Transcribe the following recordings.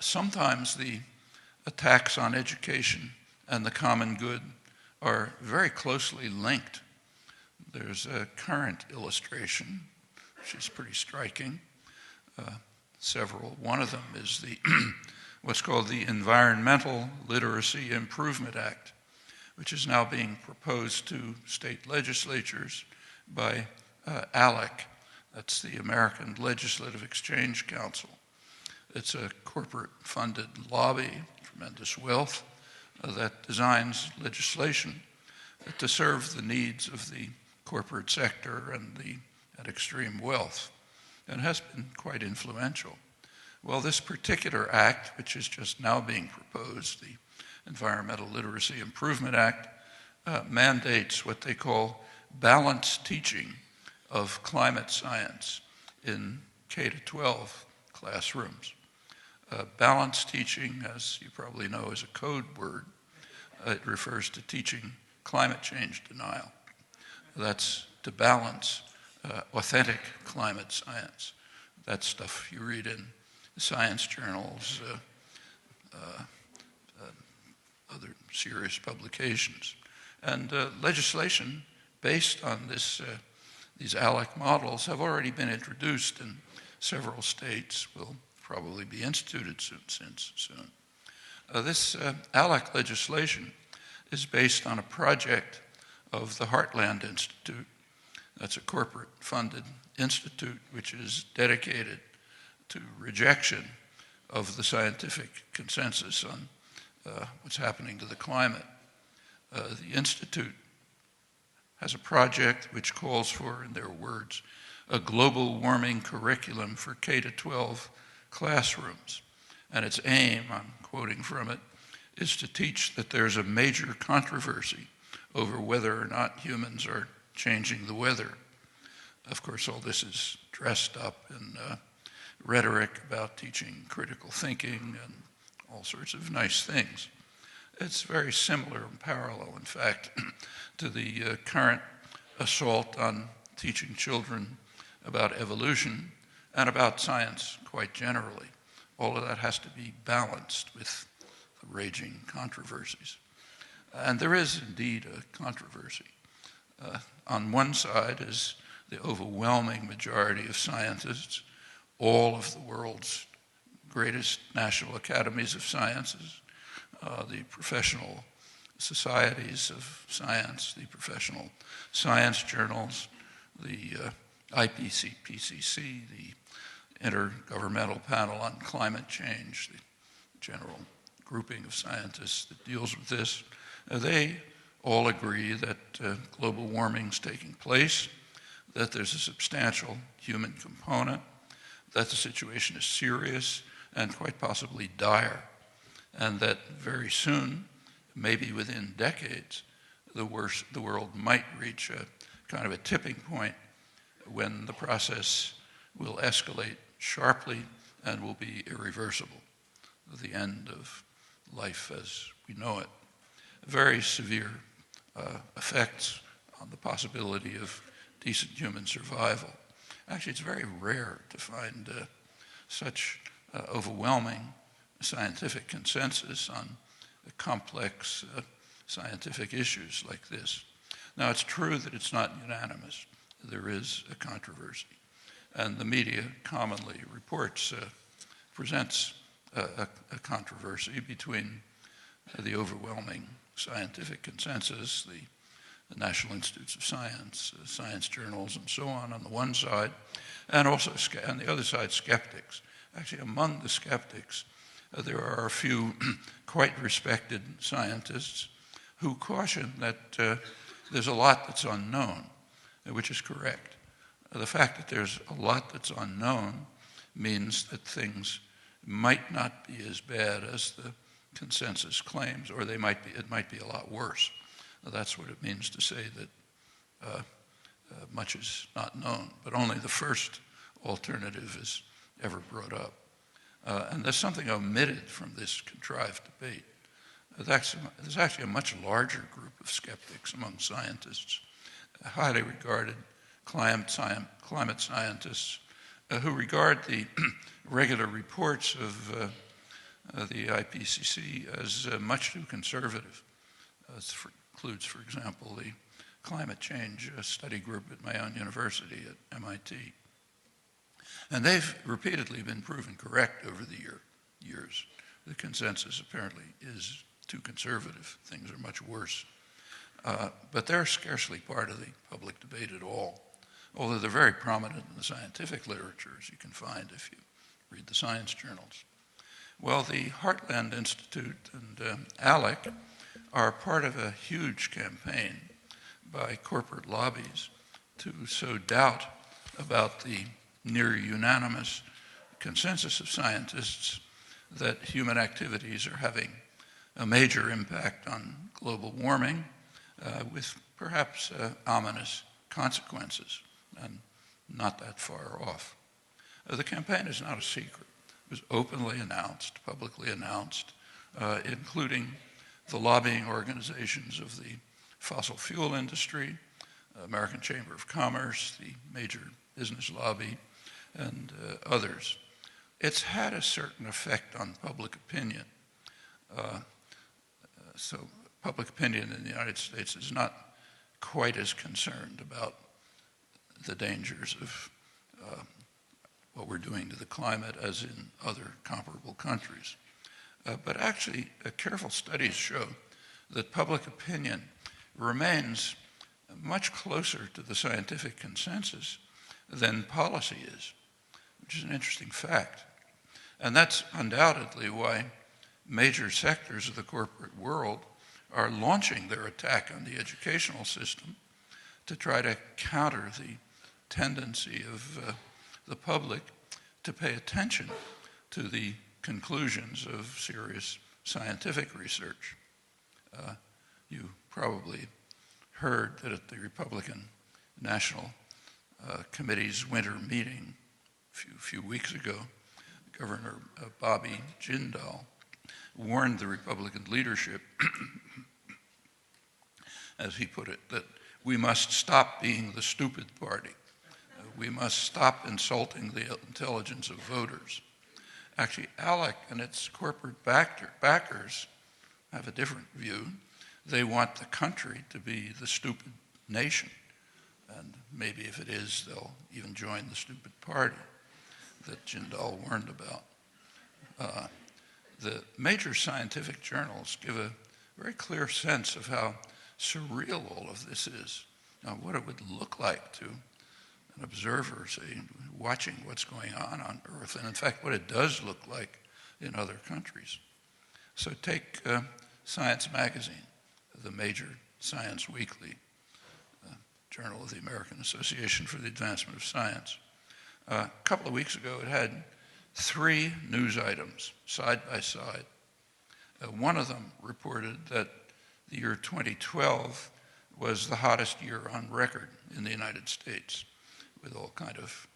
Sometimes the attacks on education and the common good are very closely linked. There's a current illustration, which is pretty striking. Several. One of them is the what's called the Environmental Literacy Improvement Act, which is now being proposed to state legislatures by ALEC. That's the American Legislative Exchange Council. It's a corporate-funded lobby, tremendous wealth, that designs legislation to serve the needs of the corporate sector and extreme wealth, and has been quite influential. Well, this particular act, which is just now being proposed, the Environmental Literacy Improvement Act, mandates what they call balanced teaching of climate science in K-12 classrooms. Balanced teaching, as you probably know, is a code word. It refers to teaching climate change denial. That's to balance authentic climate science. That's stuff you read in science journals, other serious publications. And legislation based on these ALEC models have already been introduced in several states, will probably be instituted soon. This ALEC legislation is based on a project of the Heartland Institute. That's a corporate-funded institute which is dedicated to rejection of the scientific consensus on what's happening to the climate. The institute has a project which calls for, in their words, a global warming curriculum for K-12 classrooms. And its aim, I'm quoting from it, is to teach that there's a major controversy over whether or not humans are changing the weather. Of course, all this is dressed up in rhetoric about teaching critical thinking and all sorts of nice things. It's very similar and parallel, in fact, to the current assault on teaching children about evolution and about science quite generally. All of that has to be balanced with the raging controversies. And there is indeed a controversy. On one side is the overwhelming majority of scientists, all of the world's greatest national academies of sciences, the professional societies of science, the professional science journals, the IPCC, the Intergovernmental Panel on Climate Change, the general grouping of scientists that deals with this. They all agree that global warming is taking place, that there's a substantial human component, that the situation is serious and quite possibly dire, and that very soon, maybe within decades, the world might reach a kind of a tipping point when the process will escalate sharply and will be irreversible, the end of life as we know it. Very severe effects on the possibility of decent human survival. Actually, it's very rare to find such overwhelming scientific consensus on complex scientific issues like this. Now, it's true that it's not unanimous. There is a controversy. And the media commonly presents a controversy between the overwhelming scientific consensus, the National Institutes of Science, science journals, and so on the one side, and also on the other side, skeptics. Actually, among the skeptics, there are a few quite respected scientists who caution that there's a lot that's unknown, which is correct. The fact that there's a lot that's unknown means that things might not be as bad as the consensus claims, or it might be a lot worse. That's what it means to say that much is not known, but only the first alternative is ever brought up. And there's something omitted from this contrived debate. There's actually a much larger group of skeptics among scientists, highly regarded climate scientists, who regard the regular reports of the IPCC as much too conservative. Includes, for example, the climate change study group at my own university at MIT. And they've repeatedly been proven correct over the years. The consensus apparently is too conservative. Things are much worse. But they're scarcely part of the public debate at all, although they're very prominent in the scientific literature, as you can find if you read the science journals. Well, the Heartland Institute and ALEC are part of a huge campaign by corporate lobbies to sow doubt about the near unanimous consensus of scientists that human activities are having a major impact on global warming with perhaps ominous consequences, and not that far off. The campaign is not a secret. It was openly announced, publicly announced, including the lobbying organizations of the fossil fuel industry, American Chamber of Commerce, the major business lobby, and others. It's had a certain effect on public opinion. So public opinion in the United States is not quite as concerned about the dangers of what we're doing to the climate as in other comparable countries. But actually, careful studies show that public opinion remains much closer to the scientific consensus than policy is, which is an interesting fact. And that's undoubtedly why major sectors of the corporate world are launching their attack on the educational system to try to counter the tendency of the public to pay attention to the conclusions of serious scientific research. You probably heard that at the Republican National Committee's winter meeting a few weeks ago, Governor Bobby Jindal warned the Republican leadership, as he put it, that we must stop being the stupid party. We must stop insulting the intelligence of voters. Actually, ALEC and its corporate backers have a different view. They want the country to be the stupid nation. And maybe if it is, they'll even join the stupid party that Jindal warned about. The major scientific journals give a very clear sense of how surreal all of this is. Now, what it would look like to an observer, say, watching what's going on Earth, and in fact, what it does look like in other countries. So take Science Magazine, the major science weekly, journal of the American Association for the Advancement of Science. A couple of weeks ago, it had 3 news items side by side. One of them reported that the year 2012 was the hottest year on record in the United States, with all kind of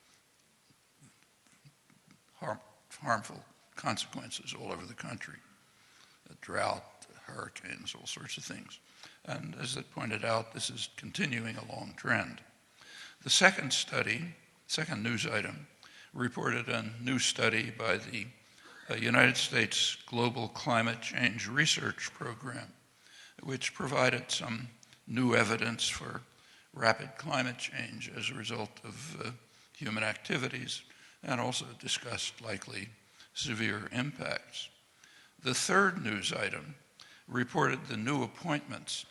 harmful consequences all over the country. A drought, hurricanes, all sorts of things. And as it pointed out, this is continuing a long trend. The second news item, reported a new study by the United States Global Climate Change Research Program, which provided some new evidence for rapid climate change as a result of human activities, and also discussed likely severe impacts. The third news item reported the new appointments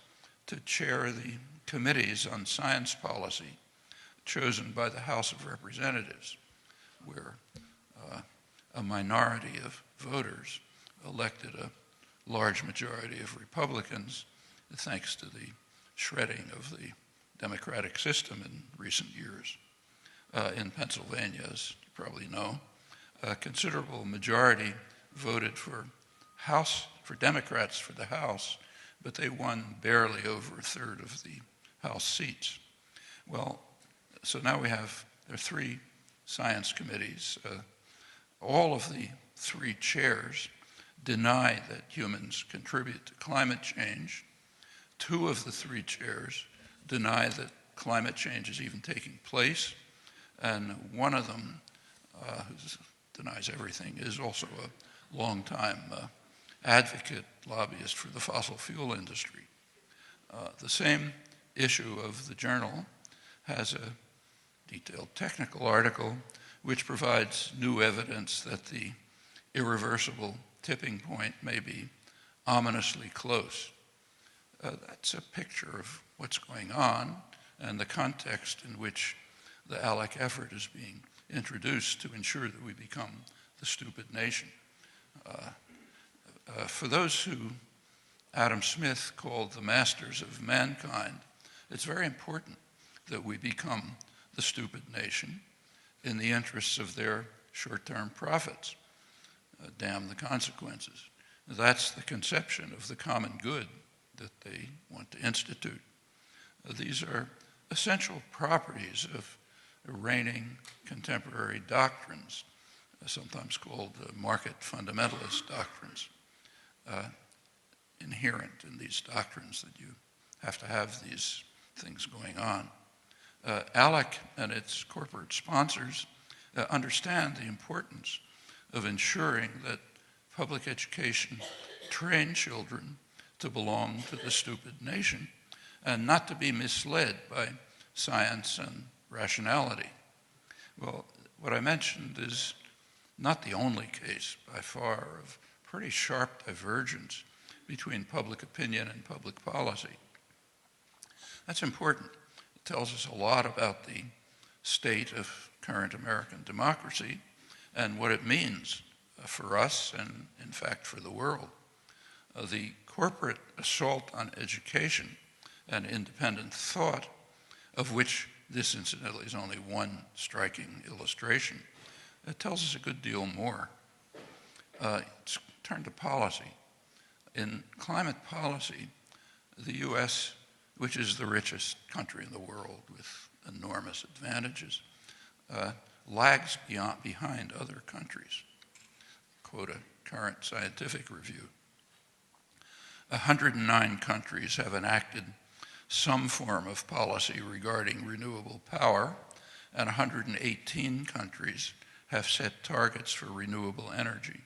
to chair the committees on science policy chosen by the House of Representatives, where a minority of voters elected a large majority of Republicans, thanks to the shredding of the democratic system in recent years. In Pennsylvania, as you probably know, a considerable majority voted for Democrats for the House, but they won barely over a third of the House seats. Well, so now there are 3 science committees. All of the 3 chairs deny that humans contribute to climate change. 2 of the 3 chairs deny that climate change is even taking place. And one of them, who denies everything, is also longtime advocate, lobbyist for the fossil fuel industry. The same issue of the journal has a detailed technical article which provides new evidence that the irreversible tipping point may be ominously close. That's a picture of what's going on and the context in which the ALEC effort is being introduced to ensure that we become the stupid nation. For those who Adam Smith called the masters of mankind, it's very important that we become the stupid nation in the interests of their short-term profits. Damn the consequences. That's the conception of the common good that they want to institute. These are essential properties of reigning contemporary doctrines, sometimes called market fundamentalist doctrines, inherent in these doctrines that you have to have these things going on. ALEC and its corporate sponsors understand the importance of ensuring that public education train children to belong to the stupid nation and not to be misled by science and rationality. Well, what I mentioned is not the only case by far of pretty sharp divergence between public opinion and public policy. That's important. It tells us a lot about the state of current American democracy and what it means for us and, in fact, for the world. The corporate assault on education and independent thought, of which this, incidentally, is only one striking illustration, it tells us a good deal more. Let's turn to policy. In climate policy, the U.S., which is the richest country in the world with enormous advantages, lags behind other countries. Quote a current scientific review. 109 countries have enacted some form of policy regarding renewable power, and 118 countries have set targets for renewable energy.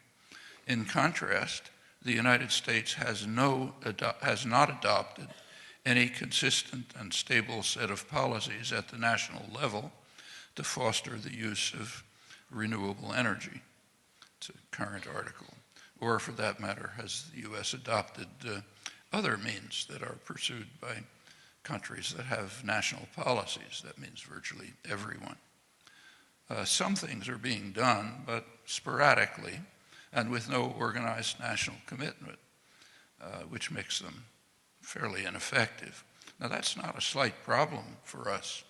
In contrast, the United States has not adopted any consistent and stable set of policies at the national level to foster the use of renewable energy. It's a current article. Or, for that matter, has the U.S. adopted other means that are pursued by countries that have national policies? That means virtually everyone. Some things are being done, but sporadically and with no organized national commitment, which makes them fairly ineffective. Now, that's not a slight problem for us,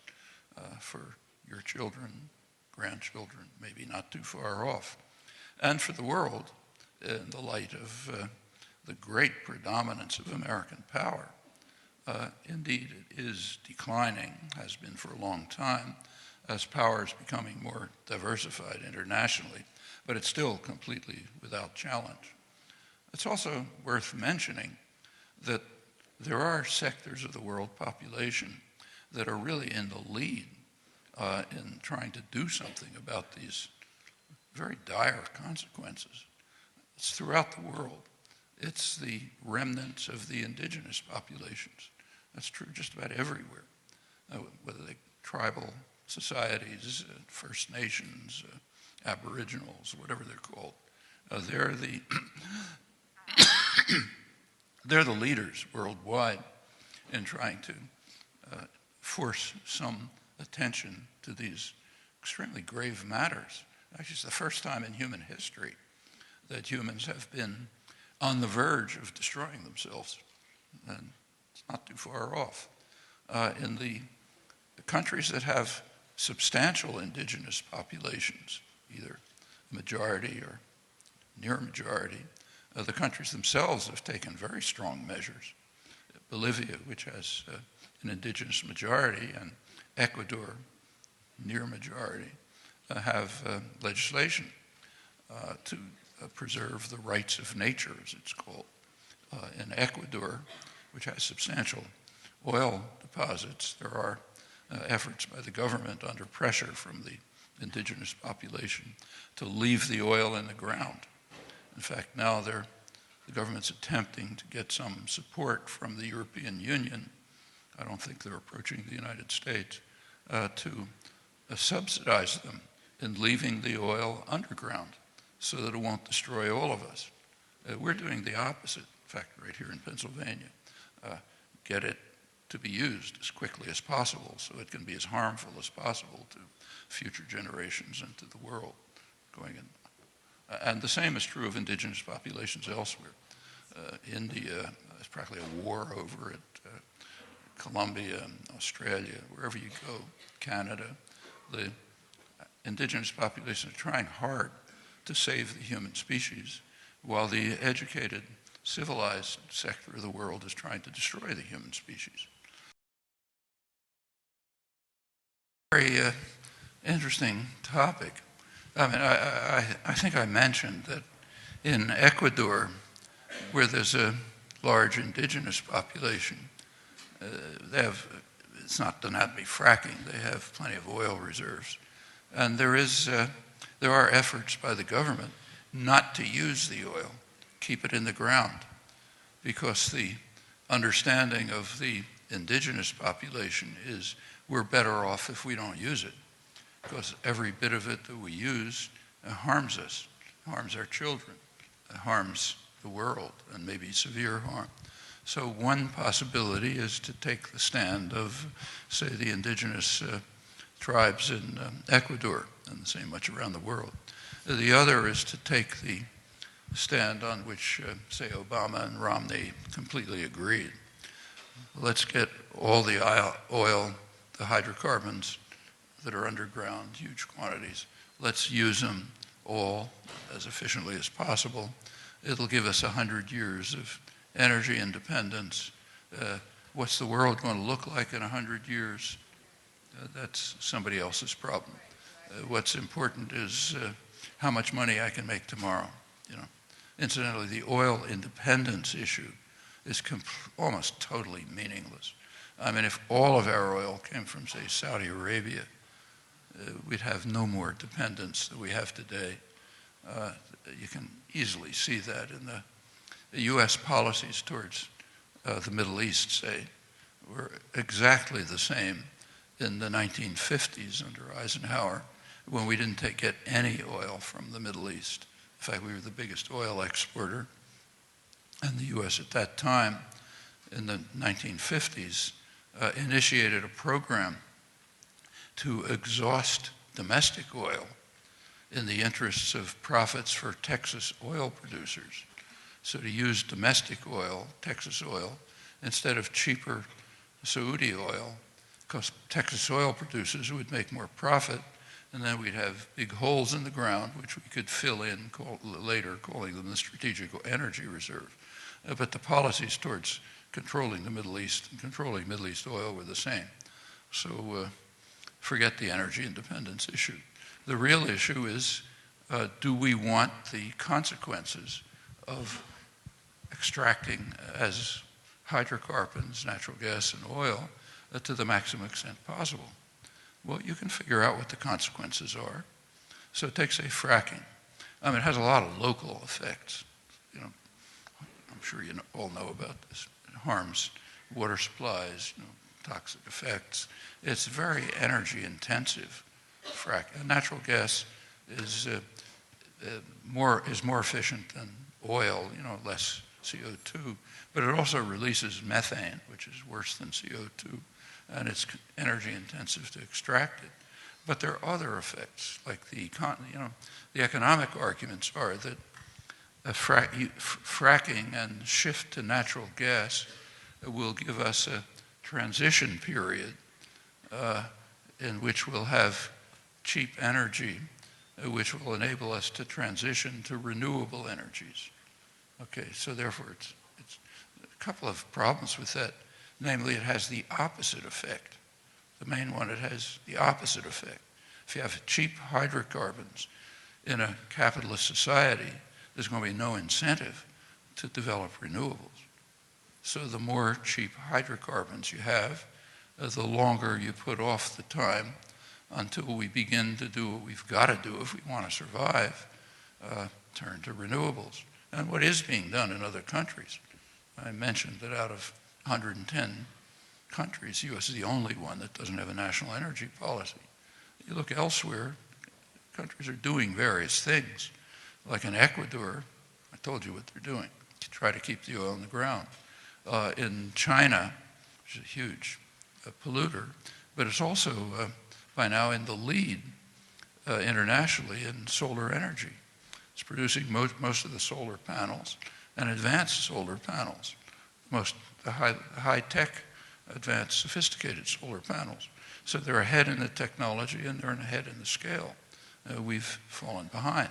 for your children, grandchildren, maybe not too far off, and for the world in the light of the great predominance of American power. Indeed, it is declining, has been for a long time, as power is becoming more diversified internationally, but it's still completely without challenge. It's also worth mentioning that there are sectors of the world population that are really in the lead in trying to do something about these very dire consequences. It's throughout the world. It's the remnants of the indigenous populations. That's true just about everywhere, whether they're tribal societies, First Nations, Aboriginals, whatever they're called. They're the leaders worldwide in trying to force some attention to these extremely grave matters. Actually, it's the first time in human history that humans have been on the verge of destroying themselves, and it's not too far off. In the countries that have substantial indigenous populations, either majority or near majority, the countries themselves have taken very strong measures. Bolivia, which has an indigenous majority, and Ecuador, near majority, have legislation to preserve the rights of nature, as it's called. In Ecuador, which has substantial oil deposits, there are efforts by the government under pressure from the indigenous population to leave the oil in the ground. In fact, now the government's attempting to get some support from the European Union. I don't think they're approaching the United States to subsidize them in leaving the oil underground so that it won't destroy all of us. We're doing the opposite, in fact, right here in Pennsylvania. Get it to be used as quickly as possible so it can be as harmful as possible to future generations and to the world going in. And the same is true of indigenous populations elsewhere. India, there's practically a war over it. Colombia, Australia, wherever you go, Canada, the indigenous populations are trying hard to save the human species, while the educated, civilized sector of the world is trying to destroy the human species. Very interesting topic. I mean, I think I mentioned that in Ecuador, where there's a large indigenous population, it's not done out to be fracking, they have plenty of oil reserves. And there are efforts by the government not to use the oil, keep it in the ground, because the understanding of the indigenous population is we're better off if we don't use it, because every bit of it that we use harms us, harms our children, harms the world, and maybe severe harm. So one possibility is to take the stand of, say, the indigenous tribes in Ecuador, and the same much around the world. The other is to take the stand on which, say, Obama and Romney completely agreed. Let's get all the oil, the hydrocarbons that are underground, huge quantities. Let's use them all as efficiently as possible. It'll give us 100 years of energy independence. What's the world going to look like in 100 years? That's somebody else's problem. What's important is how much money I can make tomorrow. You know, incidentally, the oil independence issue is almost totally meaningless. I mean, if all of our oil came from, say, Saudi Arabia, we'd have no more dependence than we have today. You can easily see that in the U.S. policies towards the Middle East, say, were exactly the same in the 1950s under Eisenhower, when we didn't get any oil from the Middle East. In fact, we were the biggest oil exporter. And the U.S. at that time, in the 1950s, initiated a program to exhaust domestic oil in the interests of profits for Texas oil producers. So to use domestic oil, Texas oil, instead of cheaper Saudi oil, because Texas oil producers would make more profit, and then we'd have big holes in the ground, which we could fill in later, calling them the strategic energy reserve. But the policies towards controlling the Middle East and controlling Middle East oil were the same. So forget the energy independence issue. The real issue is, do we want the consequences of extracting as hydrocarbons, natural gas, and oil to the maximum extent possible? Well, you can figure out what the consequences are. So take, say, fracking. I mean, it has a lot of local effects. You know, I'm sure you all know about this. It harms water supplies, toxic effects. It's very energy intensive. Natural gas is more efficient than oil, less CO2, but it also releases methane, which is worse than CO2, and it's energy intensive to extract it. But there are other effects, like the economic arguments are that fracking and shift to natural gas will give us a transition period in which we'll have cheap energy, which will enable us to transition to renewable energies. Okay, so therefore it's a couple of problems with that. Namely, it has the opposite effect. The main one, it has the opposite effect. If you have cheap hydrocarbons in a capitalist society, there's going to be no incentive to develop renewables. So the more cheap hydrocarbons you have, the longer you put off the time until we begin to do what we've got to do if we want to survive, turn to renewables. And what is being done in other countries. I mentioned that out of 110 countries, the U.S. is the only one that doesn't have a national energy policy. You look elsewhere, countries are doing various things. Like in Ecuador, I told you what they're doing, to try to keep the oil in the ground. In China, which is a huge polluter, but it's also by now in the lead internationally in solar energy. It's producing most of the solar panels and advanced solar panels, the high-tech, advanced, sophisticated solar panels. So they're ahead in the technology and they're ahead in the scale. We've fallen behind.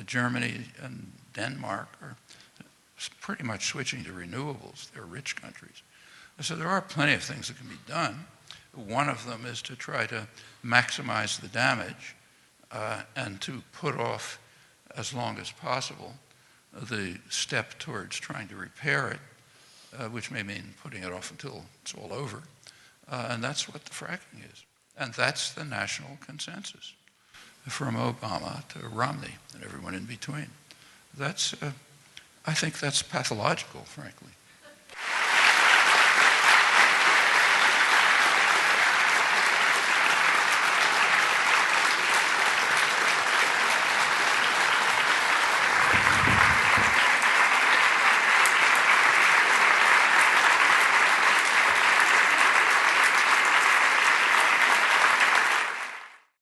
Germany and Denmark are pretty much switching to renewables. They're rich countries. So there are plenty of things that can be done. One of them is to try to maximize the damage and to put off as long as possible the step towards trying to repair it, which may mean putting it off until it's all over. And that's what the fracking is. And that's the national consensus, from Obama to Romney and everyone in between. I think that's pathological, frankly.